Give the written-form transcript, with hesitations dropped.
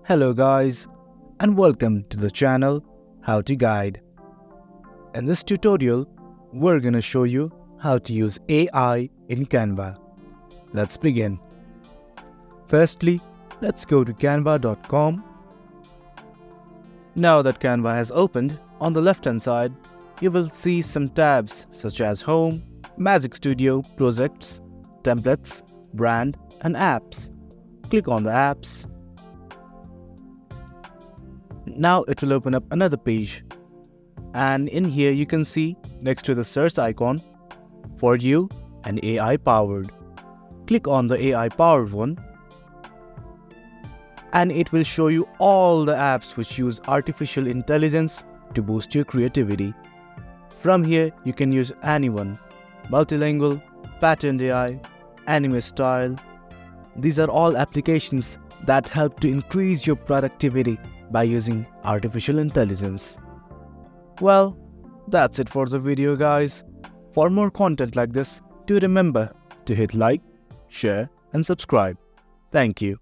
Hello guys, and welcome to the channel How to Guide. In this tutorial, we're gonna show you how to use AI in Canva. Let's begin. Firstly, let's go to canva.com. Now that Canva has opened, on the left-hand side, you will see some tabs such as Home, Magic Studio, Projects, Templates, Brand, and Apps. Click on the apps. Now it will open up another page, and in here you can see next to the search icon, For You and AI Powered. Click on the AI Powered one, and it will show you all the apps which use artificial intelligence to boost your creativity. From here you can use anyone: multilingual, patterned AI, anime style. These are all applications that help to increase your productivity by using artificial intelligence. Well, that's it for the video guys. For more content like this, do remember to hit like, share and subscribe. Thank you.